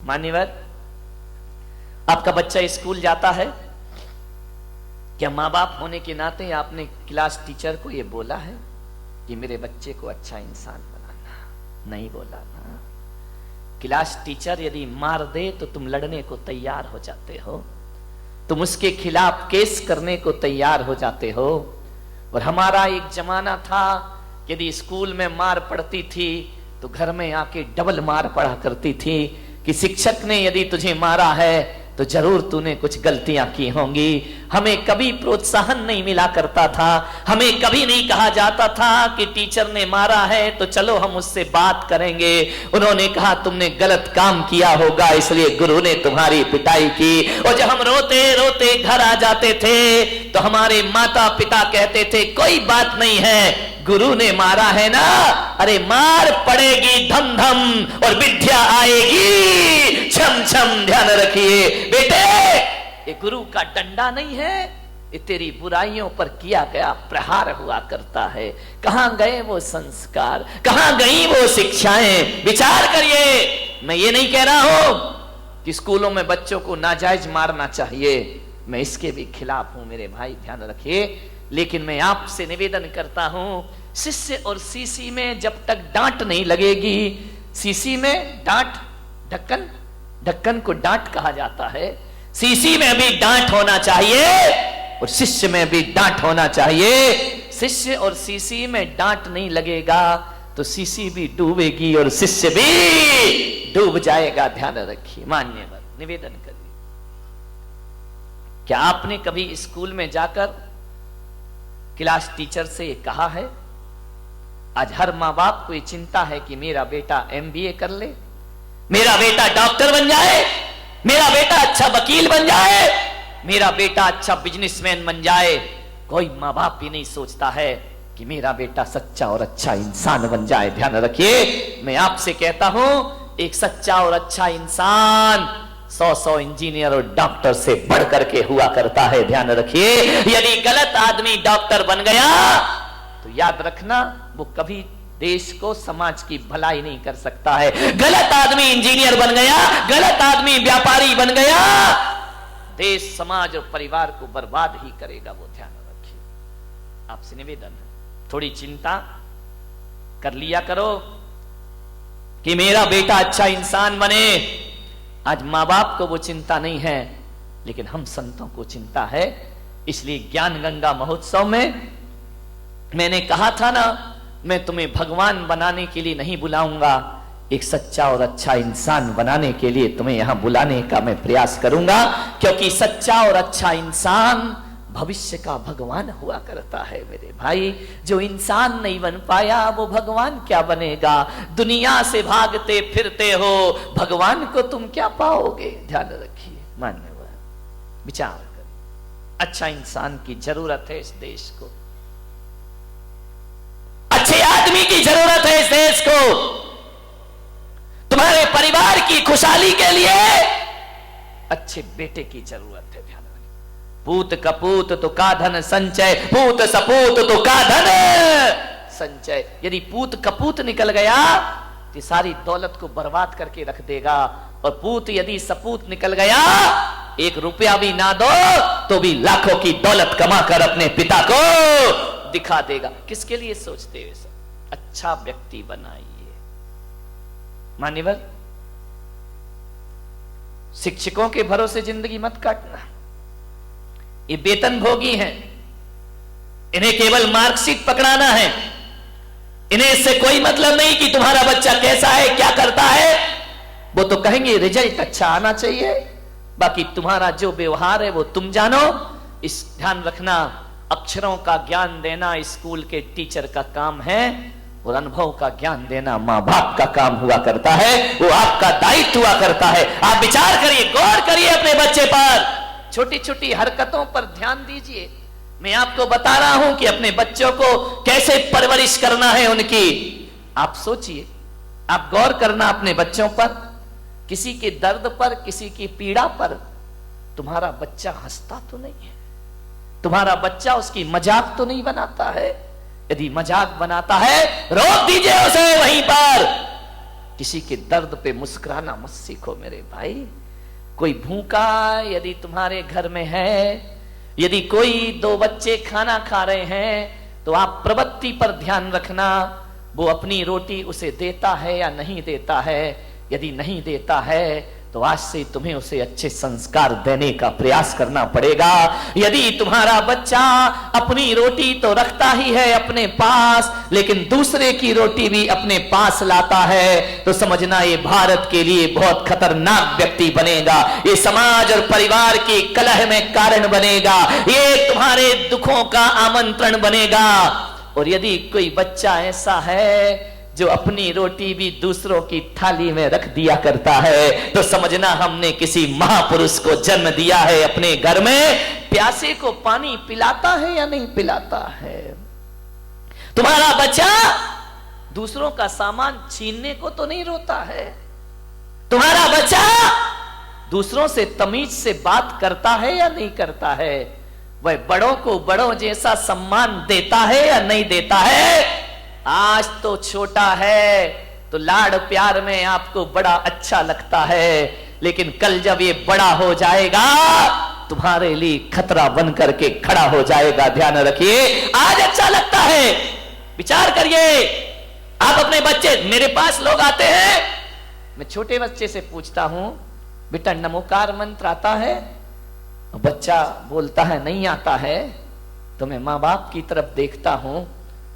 मान्यवर, आपका बच्चा स्कूल जाता है, क्या माँ बाप होने के नाते आपने क्लास टीचर को यह बोला है कि मेरे बच्चे को अच्छा इंसान बनाना? नहीं बोला ना। क्लास टीचर यदि मार दे तो तुम लड़ने को तैयार हो जाते हो, तुम उसके खिलाफ केस करने को तैयार हो जाते हो। और हमारा एक जमाना था, यदि स्कूल में मार पड़ती थी तो घर में आके डबल मार पड़ा करती थी कि शिक्षक ने यदि तुझे मारा है तो जरूर तूने कुछ गलतियां की होंगी। हमें कभी प्रोत्साहन नहीं मिला करता था, हमें कभी नहीं कहा जाता था कि टीचर ने मारा है तो चलो हम उससे बात करेंगे। उन्होंने कहा तुमने गलत काम किया होगा इसलिए गुरु ने तुम्हारी पिटाई की। और जब हम रोते रोते घर आ जाते थे तो हमारे माता पिता कहते थे कोई बात नहीं है, गुरु ने मारा है ना, अरे मार पड़ेगी धम धम और विद्या आएगी छम छम। ध्यान रखिए बेटे, ये गुरु का डंडा नहीं है, ये तेरी बुराइयों पर किया गया प्रहार हुआ करता है। कहां गए वो संस्कार, कहां गई वो शिक्षाएं? विचार करिए। मैं ये नहीं कह रहा हूं कि स्कूलों में बच्चों को नाजायज मारना चाहिए, मैं इसके भी खिलाफ हूं मेरे भाई, ध्यान रखिए। लेकिन मैं आपसे निवेदन करता हूं, शिष्य और सीसी में जब तक डांट नहीं लगेगी, सीसी में डांट, ढक्कन, ढक्कन को डांट कहा जाता है, सीसी में भी डांट होना चाहिए और शिष्य में भी डांट होना चाहिए। शिष्य और सीसी में डांट नहीं लगेगा तो सीसी भी डूबेगी और शिष्य भी डूब जाएगा। ध्यान रखिए। मान्यवर, निवेदन करिए, क्या आपने कभी स्कूल में जाकर क्लास टीचर से कहा है? आज हर माँ बाप को ये चिंता है कि मेरा बेटा MBA कर ले, मेरा बेटा डॉक्टर बन जाए, मेरा बेटा अच्छा वकील बन जाए, मेरा बेटा अच्छा बिजनेसमैन बन जाए। कोई माँ बाप ही नहीं सोचता है कि मेरा बेटा सच्चा और अच्छा इंसान बन जाए। ध्यान रखिए, मैं आपसे कहता हूं, एक सच्चा और अच्छा इंसान 100 इंजीनियर और डॉक्टर से बढ़ करके हुआ करता है। ध्यान रखिए, यदि गलत आदमी डॉक्टर बन गया तो याद रखना वो कभी देश को, समाज की भलाई नहीं कर सकता है। गलत आदमी इंजीनियर बन गया, गलत आदमी व्यापारी बन गया, देश, समाज और परिवार को बर्बाद ही करेगा वो। ध्यान रखिए। आपसे निवेदन है, थोड़ी चिंता कर लिया करो कि मेरा बेटा अच्छा इंसान बने। आज माँ बाप को वो चिंता नहीं है, लेकिन हम संतों को चिंता है। इसलिए ज्ञान गंगा महोत्सव में मैंने कहा था ना, मैं तुम्हें भगवान बनाने के लिए नहीं बुलाऊंगा, एक सच्चा और अच्छा इंसान बनाने के लिए तुम्हें यहां बुलाने का मैं प्रयास करूंगा। क्योंकि सच्चा और अच्छा इंसान भविष्य का भगवान हुआ करता है मेरे भाई। जो इंसान नहीं बन पाया वो भगवान क्या बनेगा? दुनिया से भागते फिरते हो, भगवान को तुम क्या पाओगे? ध्यान रखिए। मान्यवर, विचार कर, अच्छा इंसान की जरूरत है इस देश को, अच्छे आदमी की जरूरत है इस देश को। तुम्हारे परिवार की खुशहाली के लिए अच्छे बेटे की जरूरत है। ध्यान रखिए। पूत कपूत तो का धन संचय, पूत सपूत तो का धन संचय। यदि पूत कपूत निकल गया तो सारी दौलत को बर्बाद करके रख देगा, और पूत यदि सपूत निकल गया, 1 रुपया भी ना दो तो भी लाखों की दौलत कमा कर अपने पिता को दिखा देगा। किसके लिए सोचते हुए सब? अच्छा व्यक्ति बनाइए। मान्यवर, शिक्षकों के भरोसे जिंदगी मत काटना। ये वेतन भोगी हैं, इन्हें केवल मार्कशीट पकड़ाना है। इन्हें इससे कोई मतलब नहीं कि तुम्हारा बच्चा कैसा है, क्या करता है। वो तो कहेंगे रिजल्ट अच्छा आना चाहिए, बाकी तुम्हारा जो व्यवहार है वो तुम जानो। इस ध्यान रखना, अक्षरों का ज्ञान देना स्कूल के टीचर का काम है, और अनुभव का ज्ञान देना माँ बाप का काम हुआ करता है, वो आपका दायित्व हुआ करता है। आप विचार करिए, गौर करिए अपने बच्चे पर, छोटी छोटी हरकतों पर ध्यान दीजिए। मैं आपको बता रहा हूं कि अपने बच्चों को कैसे परवरिश करना है उनकी। आप सोचिए, आप गौर करना अपने बच्चों पर, किसी के दर्द पर, किसी की पीड़ा पर तुम्हारा बच्चा हंसता तो नहीं है, तुम्हारा बच्चा उसकी मजाक तो नहीं बनाता है। यदि मजाक बनाता है रोक दीजिए उसे वहीं पर। किसी के दर्द पे मुस्कुराना मत सीखो मेरे भाई। कोई भूखा यदि तुम्हारे घर में है, यदि कोई दो बच्चे खाना खा रहे हैं, तो आप प्रवृत्ति पर ध्यान रखना, वो अपनी रोटी उसे देता है या नहीं देता है। यदि नहीं देता है तो आज से तुम्हें उसे अच्छे संस्कार देने का प्रयास करना पड़ेगा। यदि तुम्हारा बच्चा अपनी रोटी तो रखता ही है अपने पास, लेकिन दूसरे की रोटी भी अपने पास लाता है, तो समझना ये भारत के लिए बहुत खतरनाक व्यक्ति बनेगा। ये समाज और परिवार की कलह में कारण बनेगा, ये तुम्हारे दुखों का आमंत्रण बनेगा। और यदि कोई बच्चा ऐसा है जो अपनी रोटी भी दूसरों की थाली में रख दिया करता है, तो समझना हमने किसी महापुरुष को जन्म दिया है अपने घर में। प्यासे को पानी पिलाता है या नहीं पिलाता है? तुम्हारा बच्चा दूसरों का सामान छीनने को तो नहीं रोता है? तुम्हारा बच्चा दूसरों से तमीज से बात करता है या नहीं करता है? वह बड़ों को बड़ों जैसा सम्मान देता है या नहीं देता है? आज तो छोटा है तो लाड़ प्यार में आपको बड़ा अच्छा लगता है, लेकिन कल जब ये बड़ा हो जाएगा तुम्हारे लिए खतरा बन करके खड़ा हो जाएगा। ध्यान रखिए, आज अच्छा लगता है, विचार करिए। आप अपने बच्चे, मेरे पास लोग आते हैं, मैं छोटे बच्चे से पूछता हूं, बेटा नमोकार मंत्र आता है? बच्चा बोलता है नहीं आता है। तो मैं माँ बाप की तरफ देखता हूं,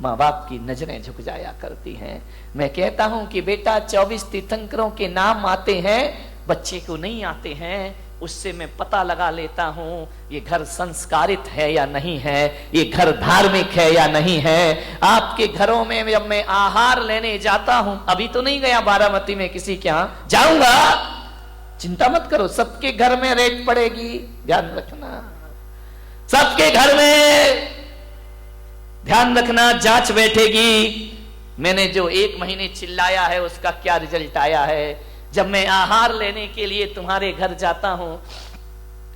माँ बाप की नजरें झुक जाया करती हैं। मैं कहता हूं कि बेटा 24 तीर्थंकरों के नाम आते हैं, बच्चे को नहीं आते हैं। उससे मैं पता लगा लेता हूं ये घर संस्कारित है या नहीं है, ये घर धार्मिक है या नहीं है। आपके घरों में जब मैं आहार लेने जाता हूं, अभी तो नहीं गया बारामती में किसी के यहां, जाऊंगा, चिंता मत करो, सबके घर में रेट पड़ेगी, ध्यान रखना। सबके घर में ध्यान रखना, जांच बैठेगी। मैंने जो 1 महीने चिल्लाया है उसका क्या रिजल्ट आया है। जब मैं आहार लेने के लिए तुम्हारे घर जाता हूं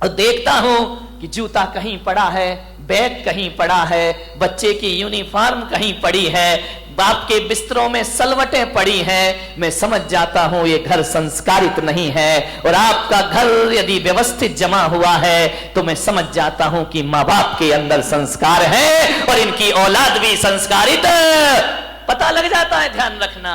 और देखता हूं कि जूता कहीं पड़ा है, बैग कहीं पड़ा है, बच्चे की यूनिफॉर्म कहीं पड़ी है, बाप के बिस्तरों में सलवटें पड़ी हैं, मैं समझ जाता हूं ये घर संस्कारित नहीं है। और आपका घर यदि व्यवस्थित जमा हुआ है तो मैं समझ जाता हूं कि माँ बाप के अंदर संस्कार है और इनकी औलाद भी संस्कारित पता लग जाता है। ध्यान रखना,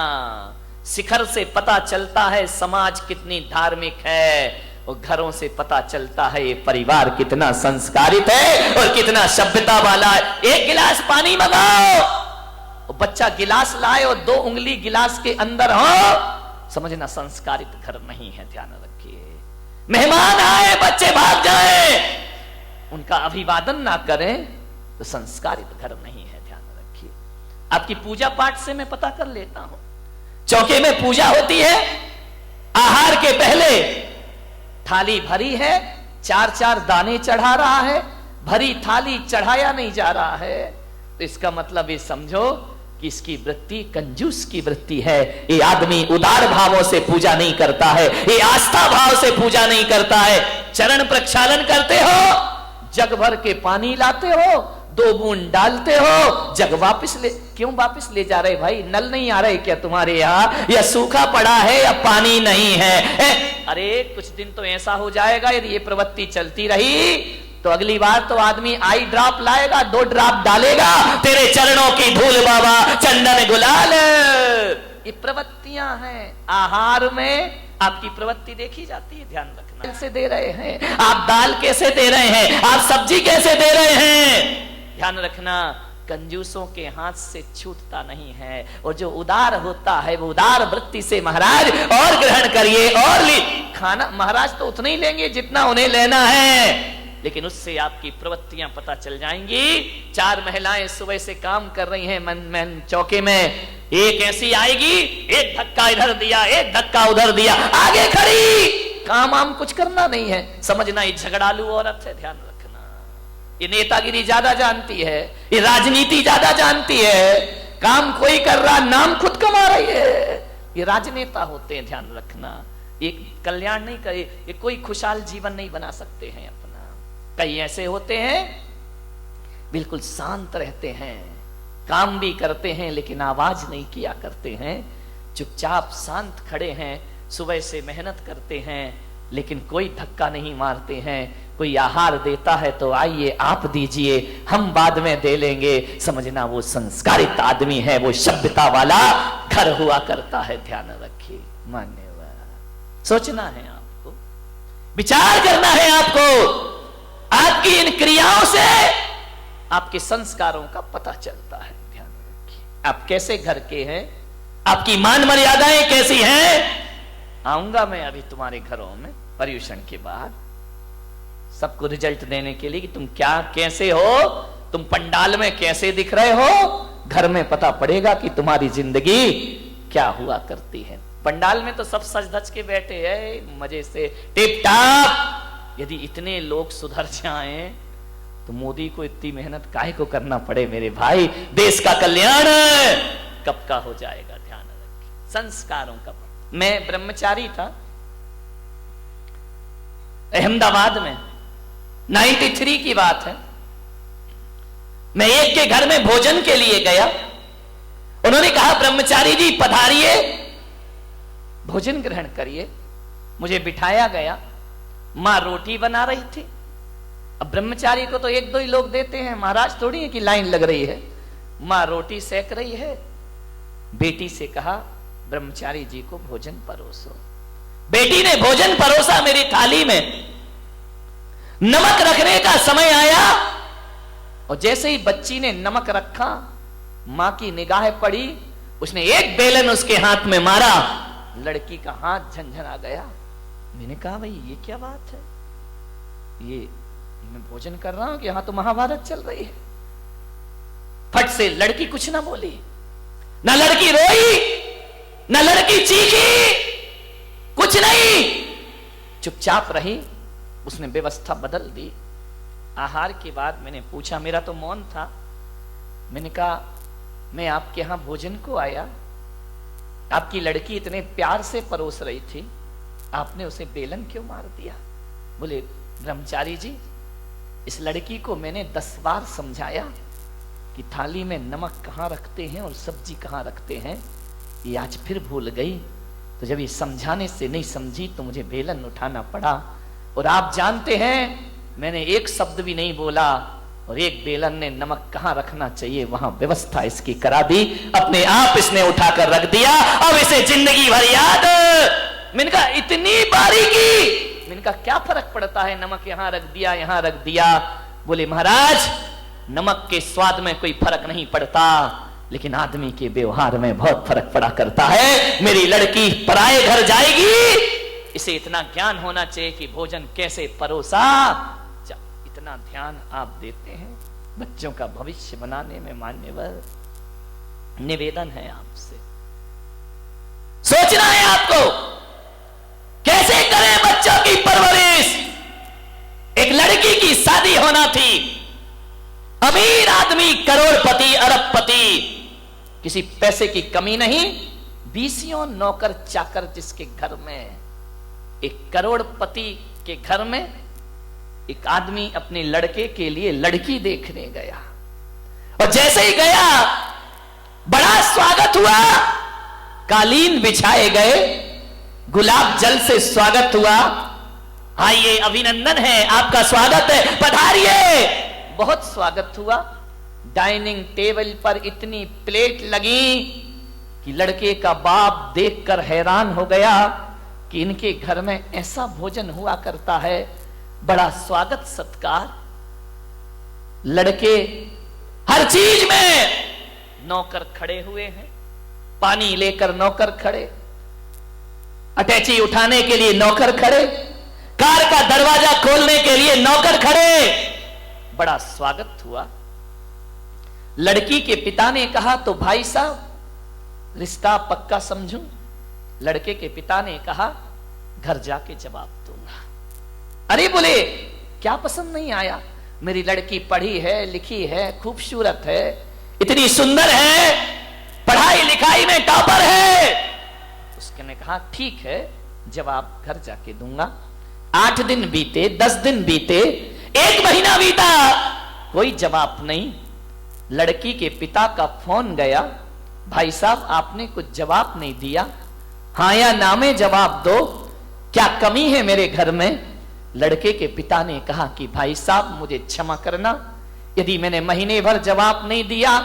शिखर से पता चलता है समाज कितनी धार्मिक है, और घरों से पता चलता है ये परिवार कितना संस्कारित है और कितना सभ्यता वाला है। 1 गिलास पानी मंगाओ, बच्चा गिलास लाए और 2 उंगली गिलास के अंदर हो, समझना संस्कारित घर नहीं है। ध्यान रखिए, मेहमान आए बच्चे भाग जाए, उनका अभिवादन ना करें तो संस्कारित घर नहीं है। ध्यान रखिए, आपकी पूजा पाठ से मैं पता कर लेता हूं। चौके में पूजा होती है, आहार के पहले थाली भरी है, 4-4 दाने चढ़ा रहा है, भरी थाली चढ़ाया नहीं जा रहा है, तो इसका मतलब ये समझो कि इसकी वृत्ति कंजूस की वृत्ति है। ये आदमी उदार भावों से पूजा नहीं करता है, ये आस्था भाव से पूजा नहीं करता है। चरण प्रक्षालन करते हो, जग भर के पानी लाते हो, 2 बूंद डालते हो, जग वापस ले, क्यों वापस ले जा रहे भाई? नल नहीं आ रहे क्या तुम्हारे यहाँ, या सूखा पड़ा है या पानी नहीं है? अरे कुछ दिन तो ऐसा हो जाएगा यदि ये प्रवृत्ति चलती रही तो अगली बार तो आदमी आई ड्रॉप लाएगा, 2 ड्रॉप डालेगा, तेरे चरणों की धूल बाबा, चंदन गुलाल। ये प्रवृत्तियां हैं। आहार में आपकी प्रवृत्ति देखी जाती है, ध्यान रखना। कैसे दे रहे हैं आप, दाल कैसे दे रहे हैं आप, सब्जी कैसे दे रहे हैं, ध्यान रखना। कंजूसों के हाथ से छूटता नहीं है, और जो उदार होता है वो उदार वृत्ति से महाराज और ग्रहण करिए और खाना। महाराज तो उतना ही लेंगे जितना उन्हें लेना है, लेकिन उससे आपकी प्रवृत्तियां पता चल जाएंगी। 4 महिलाएं सुबह से काम कर रही हैं मन चौके में, एक ऐसी आएगी, एक धक्का इधर दिया, एक धक्का उधर दिया, आगे खड़ी, काम आम कुछ करना नहीं है, समझना ये झगड़ालू औरत है। ध्यान रखना, ये नेतागिरी ज्यादा जानती है, ये राजनीति ज्यादा जानती है, काम कोई कर रहा, नाम खुद कमा रही है, ये राजनेता होते हैं। ध्यान रखना, एक कल्याण नहीं करे, ये कोई खुशहाल जीवन नहीं बना सकते हैं अपना। कई ऐसे होते हैं बिल्कुल शांत रहते हैं, काम भी करते हैं लेकिन आवाज नहीं किया करते हैं, चुपचाप शांत खड़े हैं, सुबह से मेहनत करते हैं, लेकिन कोई धक्का नहीं मारते हैं। कोई आहार देता है तो आइए आप दीजिए, हम बाद में दे लेंगे। समझना वो संस्कारित आदमी है, वो सभ्यता वाला घर हुआ करता है। ध्यान रखिए, मान्यवर। सोचना है आपको, विचार करना है आपको। आपकी इन क्रियाओं से आपके संस्कारों का पता चलता है। ध्यान रखिए, आप कैसे घर के हैं, आपकी मान मर्यादाएं कैसी हैं। आऊंगा मैं अभी तुम्हारे घरों में पर्यूषण के बाद, सबको रिजल्ट देने के लिए कि तुम क्या कैसे हो, तुम पंडाल में कैसे दिख रहे हो। घर में पता पड़ेगा कि तुम्हारी जिंदगी क्या हुआ करती है। पंडाल में तो सब सज धज के बैठे हैं, मजे से टिप टाप। यदि इतने लोग सुधर जाएं तो मोदी को इतनी मेहनत काहे को करना पड़े मेरे भाई। देश का कल्याण कब का हो जाएगा। ध्यान रखिए, संस्कारों का। मैं ब्रह्मचारी था अहमदाबाद में, 93 की बात है। मैं एक के घर में भोजन के लिए गया। उन्होंने कहा ब्रह्मचारी जी पधारिए, भोजन ग्रहण करिए। मुझे बिठाया गया, मां रोटी बना रही थी। अब ब्रह्मचारी को तो एक दो ही लोग देते हैं, महाराज थोड़ी है कि लाइन लग रही है। मां रोटी सेक रही है। बेटी से कहा ब्रह्मचारी जी को भोजन परोसो। बेटी ने भोजन परोसा मेरी थाली में। नमक रखने का समय आया और जैसे ही बच्ची ने नमक रखा, मां की निगाह पड़ी, उसने एक बेलन उसके हाथ में मारा, लड़की का हाथ झंझना गया। मैंने कहा भाई ये क्या बात है, ये मैं भोजन कर रहा हूं कि यहां तो महाभारत चल रही है। फट से लड़की कुछ ना बोली, ना लड़की रोई, ना लड़की चीखी, कुछ नहीं, चुपचाप रही। उसने व्यवस्था बदल दी। आहार के बाद मैंने पूछा, मेरा तो मौन था। मैंने कहा मैं आपके यहां भोजन को आया, आपकी लड़की इतने प्यार से परोस रही थी, आपने उसे बेलन क्यों मार दिया। बोले ब्रह्मचारी जी, इस लड़की को मैंने 10 बार समझाया कि थाली में नमक कहां रखते हैं और सब्जी कहां रखते हैं, ये आज फिर भूल गई। तो जब ये समझाने से नहीं समझी तो मुझे बेलन उठाना पड़ा। और आप जानते हैं मैंने एक शब्द भी नहीं बोला और एक बेलन ने नमक कहां रखना चाहिए वहां व्यवस्था इसकी करा दी। अपने आप इसने उठाकर रख दिया, अब इसे जिंदगी भर याद। मैंने कहा इतनी बारीकी, मैंने कहा क्या फर्क पड़ता है, नमक यहां रख दिया यहां रख दिया। बोले महाराज नमक के स्वाद में कोई फर्क नहीं पड़ता, लेकिन आदमी के व्यवहार में बहुत फर्क पड़ा करता है। मेरी लड़की पराये घर जाएगी, इसे इतना ज्ञान होना चाहिए कि भोजन कैसे परोसा। इतना ध्यान आप देते हैं बच्चों का भविष्य बनाने में। मान्यवर, निवेदन है आपसे, सोचना है आपको कैसे करें बच्चों की परवरिश। एक लड़की की शादी होना थी, अमीर आदमी, करोड़पति, अरबपति, किसी पैसे की कमी नहीं। 20 नौकर चाकर जिसके घर में, एक करोड़पति के घर में एक आदमी अपने लड़के के लिए लड़की देखने गया। और जैसे ही गया बड़ा स्वागत हुआ, कालीन बिछाए गए, गुलाब जल से स्वागत हुआ। आइए, अभिनंदन है, आपका स्वागत है, पधारिए। बहुत स्वागत हुआ। डाइनिंग टेबल पर इतनी प्लेट लगी कि लड़के का बाप देखकर हैरान हो गया कि इनके घर में ऐसा भोजन हुआ करता है। बड़ा स्वागत सत्कार, लड़के हर चीज में, नौकर खड़े हुए हैं, पानी लेकर नौकर खड़े, अटैची उठाने के लिए नौकर खड़े, कार का दरवाजा खोलने के लिए नौकर खड़े। बड़ा स्वागत हुआ। लड़की के पिता ने कहा तो भाई साहब रिश्ता पक्का समझूं। लड़के के पिता ने कहा घर जाके जवाब दूंगा। अरे बोले क्या पसंद नहीं आया, मेरी लड़की पढ़ी है, लिखी है, खूबसूरत है, इतनी सुंदर है, पढ़ाई लिखाई में टॉपर है। उसने कहा ठीक है, जवाब घर जाके दूंगा। 8 दिन बीते, 10 दिन बीते, 1 महीना बीता, कोई जवाब नहीं। लड़की के पिता का फोन गया, भाई साहब आपने कुछ जवाब नहीं दिया, हाँ या ना में जवाब दो, क्या कमी है मेरे घर में? लड़के के पिता ने कहा कि भाई साहब मुझे क्षमा करना, यदि मैंने महीने भर जवाब नहीं दिया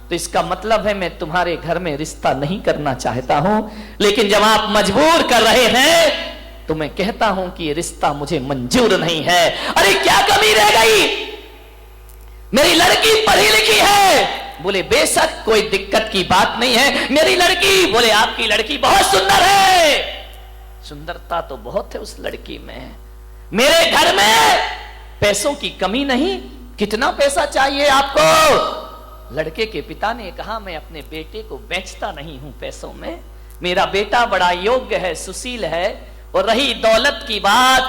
तो इसका मतलब है मैं तुम्हारे घर में रिश्ता नहीं करना चाहता हूं, लेकिन जब आप मजबूर कर रहे हैं तो मैं कहता हूं कि ये रिश्ता मुझे मंजूर नहीं है। अरे क्या कमी रह गई? मेरी लड़की पढ़ी लिखी है। बोले बेशक कोई दिक्कत की बात नहीं है, मेरी लड़की। बोले आपकी लड़की बहुत सुंदर है। सुंदरता तो बहुत है उस लड़की में। मेरे घर में पैसों की कमी नहीं, कितना पैसा चाहिए आपको? लड़के के पिता ने कहा मैं अपने बेटे को बेचता नहीं हूं पैसों में, मेरा बेटा बड़ा योग्य है, सुशील है। और रही दौलत की बात,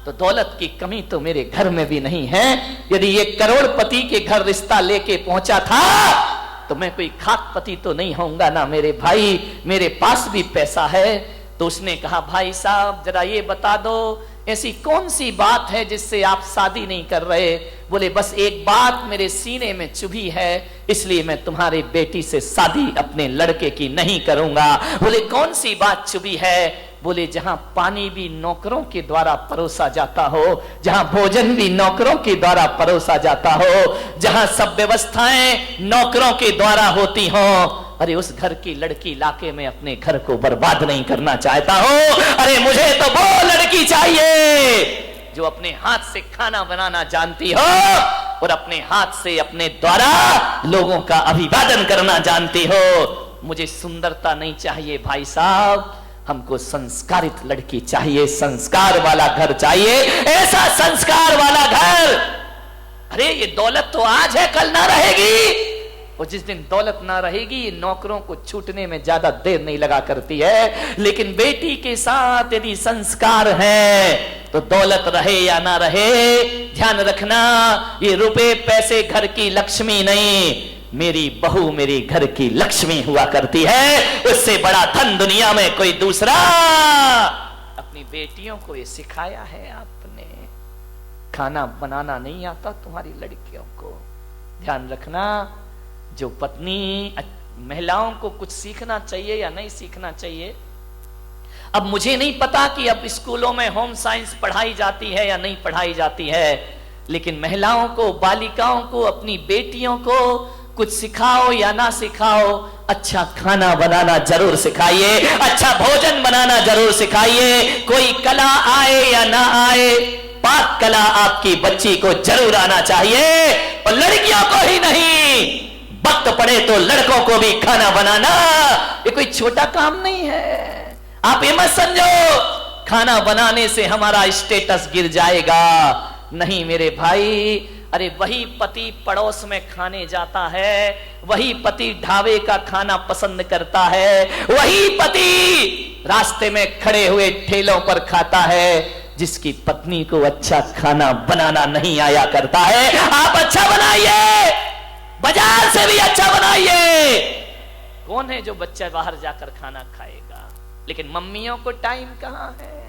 तो दौलत की कमी तो मेरे घर में भी नहीं है। यदि ये करोड़पति के घर रिश्ता लेके पहुंचा था तो मैं कोई खाकपति तो नहीं होऊंगा ना मेरे भाई, मेरे पास भी पैसा है। तो उसने कहा भाई साहब जरा ये बता दो ऐसी कौन सी बात है जिससे आप शादी नहीं कर रहे? बोले बस एक बात मेरे सीने में चुभी है, इसलिए मैं तुम्हारी बेटी से शादी अपने लड़के की नहीं करूंगा। बोले कौन सी बात चुभी है? बोले जहां पानी भी नौकरों के द्वारा परोसा जाता हो, जहां भोजन भी नौकरों के द्वारा परोसा जाता हो, जहां सब व्यवस्थाएं नौकरों के द्वारा होती हो, अरे उस घर की लड़की लाके मैं अपने घर को बर्बाद नहीं करना चाहता हूं। अरे मुझे तो वो लड़की चाहिए जो अपने हाथ से खाना बनाना जानती हो और अपने हाथ से अपने द्वारा लोगों का अभिवादन करना जानती हो। मुझे सुंदरता नहीं चाहिए भाई साहब, हमको संस्कारित लड़की चाहिए, संस्कार वाला घर चाहिए, ऐसा संस्कार वाला घर। अरे ये दौलत तो आज है कल ना रहेगी, और जिस दिन दौलत ना रहेगी नौकरों को छूटने में ज्यादा देर नहीं लगा करती है। लेकिन बेटी के साथ यदि संस्कार है तो दौलत रहे या ना रहे, ध्यान रखना ये रुपए पैसे घर की लक्ष्मी नहीं, मेरी बहू मेरी घर की लक्ष्मी हुआ करती है। उससे बड़ा धन दुनिया में कोई दूसरा। अपनी बेटियों को ये सिखाया है आपने। खाना बनाना नहीं आता तुम्हारी लड़कियों को, ध्यान रखना। जो पत्नी, महिलाओं को कुछ सीखना चाहिए या नहीं सीखना चाहिए, अब मुझे नहीं पता कि अब स्कूलों में होम साइंस पढ़ाई जाती है या नहीं पढ़ाई जाती है, लेकिन महिलाओं को, बालिकाओं को, अपनी बेटियों को कुछ सिखाओ या ना सिखाओ, अच्छा खाना बनाना जरूर सिखाइए, अच्छा भोजन बनाना जरूर सिखाइए। कोई कला आए या ना आए, पाक कला आपकी बच्ची को जरूर आना चाहिए। और लड़कियों को ही नहीं, वक्त पड़े तो लड़कों को भी खाना बनाना ये कोई छोटा काम नहीं है। आप ये मत समझो खाना बनाने से हमारा स्टेटस गिर जाएगा, नहीं मेरे भाई। अरे वही पति पड़ोस में खाने जाता है, वही पति ढाबे का खाना पसंद करता है, वही पति रास्ते में खड़े हुए ठेलों पर खाता है जिसकी पत्नी को अच्छा खाना बनाना नहीं आया करता है। आप अच्छा बनाइए, बाजार से भी अच्छा बनाइए। कौन है जो बच्चा बाहर जाकर खाना खाएगा? लेकिन मम्मियों को टाइम कहां है,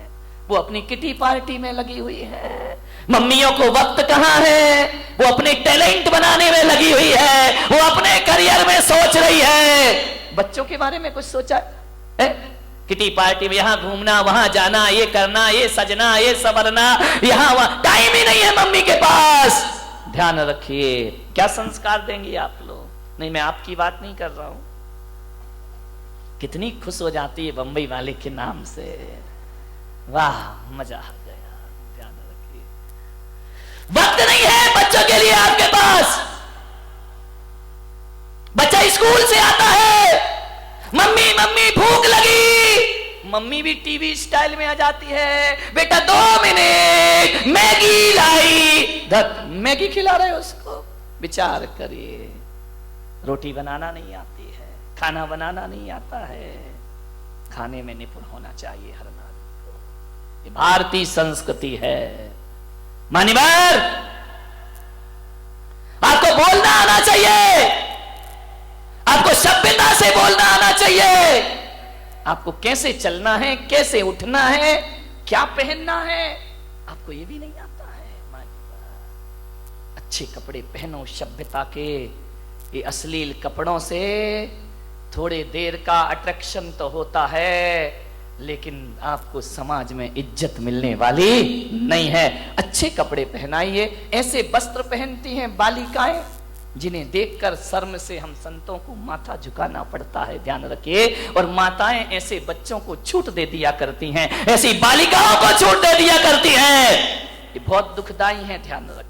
वो अपनी किटी पार्टी में लगी हुई है। मम्मियों को वक्त कहां है, वो अपने टैलेंट बनाने में लगी हुई है, वो अपने करियर में सोच रही है। बच्चों के बारे में कुछ सोचा है? किटी पार्टी में यहां घूमना, वहां जाना, ये करना, ये सजना, ये संवरना, यहां वहां, टाइम ही नहीं है मम्मी के पास। ध्यान रखिए, क्या संस्कार देंगे आप लोग? नहीं, मैं आपकी बात नहीं कर रहा हूं। कितनी खुश हो जाती है बंबई वाले के नाम से, वाह मजा आ गया। ध्यान रखिए, वक्त नहीं है बच्चों के लिए आपके पास। बच्चा स्कूल से आता है, मम्मी मम्मी भूख लगी, मम्मी भी टीवी स्टाइल में आ जाती है, बेटा 2 मिनट मैगी लाई, मैगी खिला रहे हो उसको। विचार करिए, रोटी बनाना नहीं आती है, खाना बनाना नहीं आता है, खाने में निपुण होना चाहिए हर नारी को। ये भारतीय संस्कृति है। मान्यवर, आपको बोलना आना चाहिए, आपको सभ्यता से बोलना आना चाहिए, आपको कैसे चलना है, कैसे उठना है, क्या पहनना है, आपको ये भी नहीं आता है। अच्छे कपड़े पहनो सभ्यता के, ये अश्लील कपड़ों से थोड़े देर का अट्रैक्शन तो होता है, लेकिन आपको समाज में इज्जत मिलने वाली नहीं है। अच्छे कपड़े पहनाइए। ऐसे वस्त्र पहनती हैं बालिकाएं जिन्हें देखकर शर्म से हम संतों को माथा झुकाना पड़ता है, ध्यान रखिए। और माताएं ऐसे बच्चों को छूट दे दिया करती हैं, ऐसी बालिकाओं को छूट दे दिया करती हैं, ये बहुत दुखदाई है, ध्यान रखिए।